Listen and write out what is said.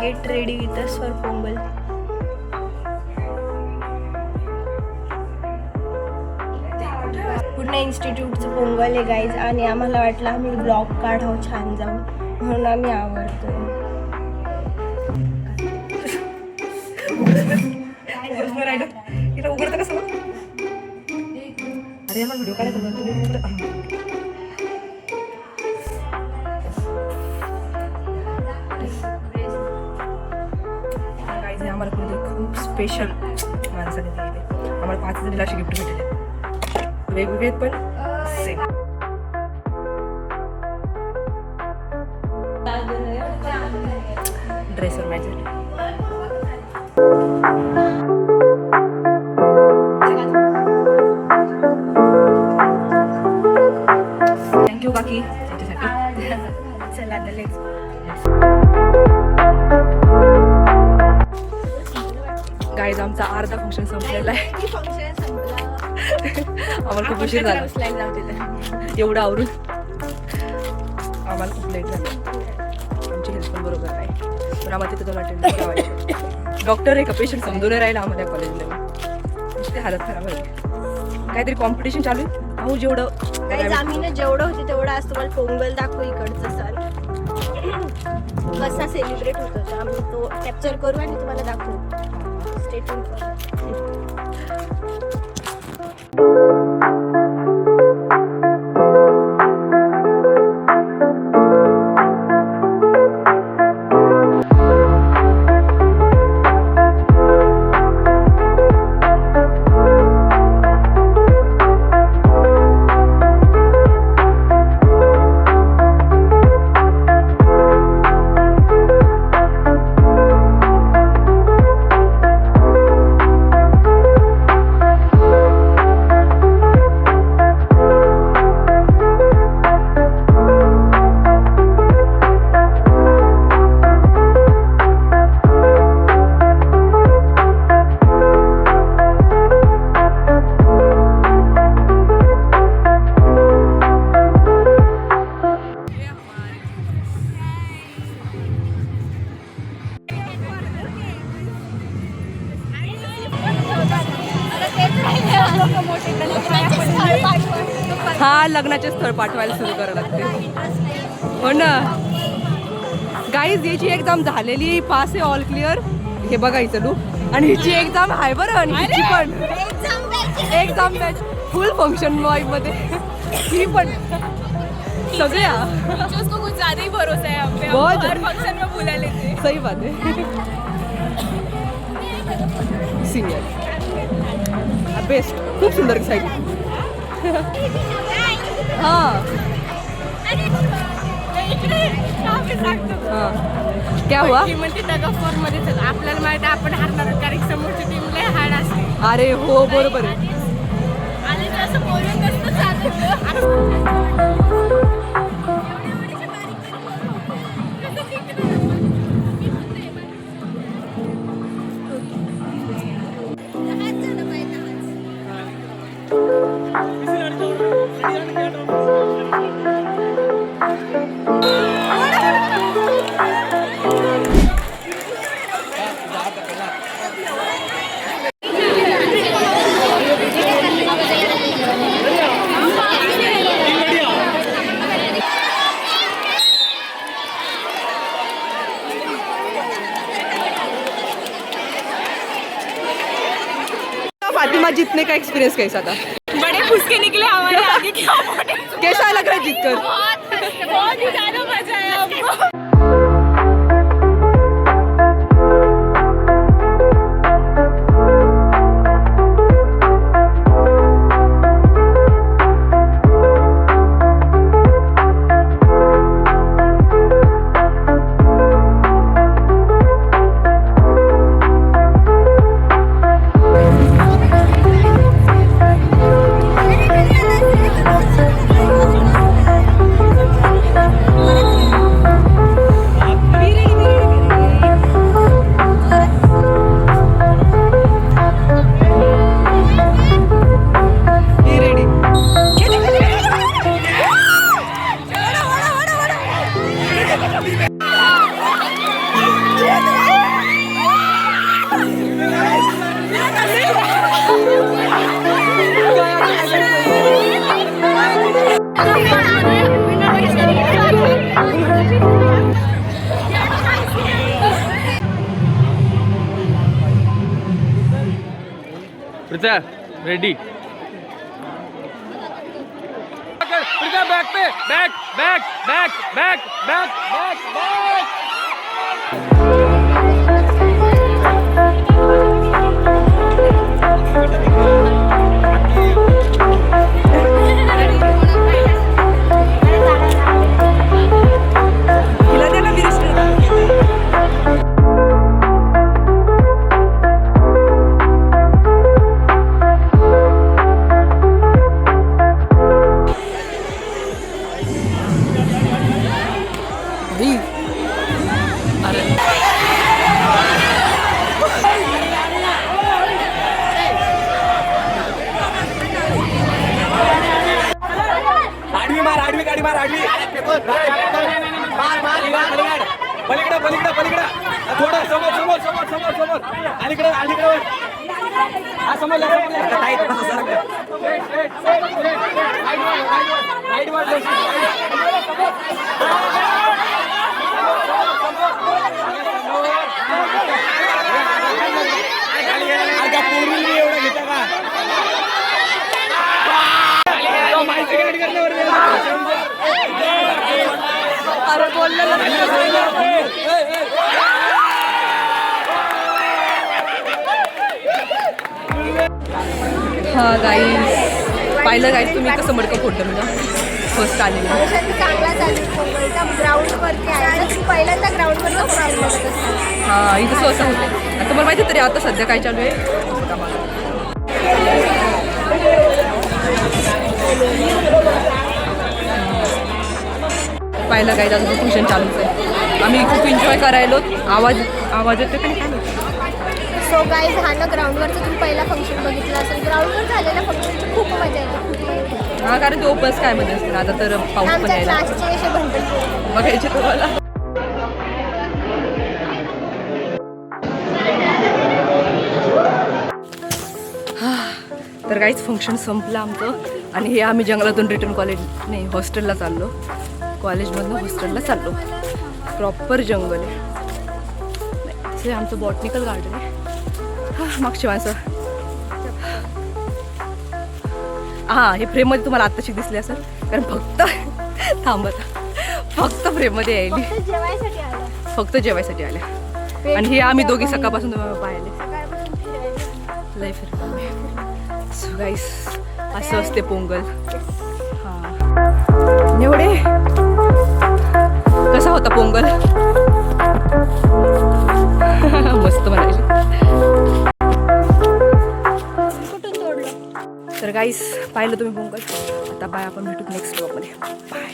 Gate ready with us for Pongal. Pune इन्स्टिट्यूटचं पोंगल आहे guys आणि आम्हाला वाटलं आम्ही ब्लॉग काढावं छान जाऊन म्हणून आम्ही आवडतो. उघडतं कसं अरे मला व्हिडिओ काढायचा गाईज आम्हाला कुठे खूप स्पेशल माणसाने दिलेले. आम्हाला 5 जणीला असे गिफ्ट भेटले वेगवेगळे पण सेम. ड्रेसवर मॅच झाले. थँक्यू काकी त्याच्यासाठी. चला आता लेट्स. गाईज आमचा अर्धा फंक्शन संपलेला आहे. आम्हाला खूप उशीर झाला एवढं आवरून. आम्हाला खूप लेट झालं. आमची हेल्थ पण बरोबर नाही पण आम्हाला तिथं 2 अटेंडन्स लावायचे. डॉक्टर आहे का पेशंट समजून राहिला आम्हाला कॉलेजला. ते हालत खराब आहे. काहीतरी कॉम्पिटिशन चालू आहे. अहो जेवढं आम्ही ना जेवढं होते तेवढं आज तुम्हाला पोंगल दाखवू. इकडचा सण कसा सेलिब्रेट होत होता आम्ही तो कॅप्चर करू आणि तुम्हाला दाखवू. स्टे ट्यून करा. हा लग्नाचे स्थळ पाठवायला सुरू करायला लागते. हो ना गाईज याची एक्झाम झालेली पास आहे ऑल क्लिअर. हे बघायचं लूक आणि हिची एक्झाम आहे बरं. आणि हिची पण एक्झाम बॅच फुल फंक्शन वाईब मध्ये ही पण सगळ्या उसको कुछ ज्यादा ही भरोसा है हम पे. बहुत हर फंक्शन में बुला लेते हैं. सही बात है. सिंगर बेस्ट खूप सुंदर साईड. हाँ क्या हुआ? मध्ये आपल्याला माहिती आपण हारणार कारण समोरची टीमला हार्ड असते. अरे हो बरोबर आहे. आणि असं बोलून नसतं चालत. फातिमा जीतने का एक्सपीरियंस कैसा था? बड़े फुसके निकले हमारे आगे. कैसा लग रहा है जीतकर? बहुत ही ज्यादा मजा आया हमको. रेडी बैक पे back back back back back back back हिला दे ना विरेशला. आडवी मार आडवी गाडी मार आडवी पलीकडं पलीकडं पलीकडं थोडं समोर समोर समोर समोर समोर अलीकडं अलीकडं हा समोर एवढं घेता का माहिती गाडी करण्यावर अरे बोललेलं हा गाईस पाहिलं गाईस तुम्ही कसं मडकं फोडलं म्हणजे फर्स्ट आलेलं. चांगला चालू पोंगलचा ग्राउंडवरती आहे तू पहिल्यांदा ग्राउंडवर हा इथं असं होतं. आता तुम्हाला माहिती तरी आता सध्या काय चालू आहे. पाहिलं काय त्याचं फंक्शन चालूच आहे. आम्ही खूप एन्जॉय करायलो. आवाज आवाज येतो का नाही. सो गाईज हा ना ग्राउंडवरचं तुम्ही पहिला फंक्शन बघितलं असेल. ग्राउंडवर झालेल्या फंक्शनची खूप मजा येते खूप मजा येते. हा कारण तो ओपन्स काय मध्ये असतं आता तर पाऊस पण आमच्या यायला क्लासचे असे भंडण बघायचे तुम्हाला. तर काहीच फंक्शन संपलं आमचं आणि हे आम्ही जंगलातून रिटर्न कॉलेज नाही हॉस्टेलला चाललो. कॉलेजमधून हॉस्टेलला चाललो. प्रॉपर जंगल आहे. हे आमचं बॉटनिकल गार्डन आहे. हां मागची माणसं हां हे फ्रेममध्ये तुम्हाला आत्ताशी दिसली असेल कारण फक्त थांबत फक्त फ्रेममध्ये यायली जेवायसाठी आलं. फक्त जेवायसाठी आल्या. आणि हे आम्ही दोघी सकाळपासून तुम्हाला पाहिले लय फिरतो. सो गाईस असं असते पोंगल. हां एवढे कसा होता पोंगल. मस्त म्हणायला. कुठून तोडलं. तर गाईस पाहिलं तुम्ही पोंगल. आता बाय आपण भेटू नेक्स्ट ब्लॉगमध्ये. बाय.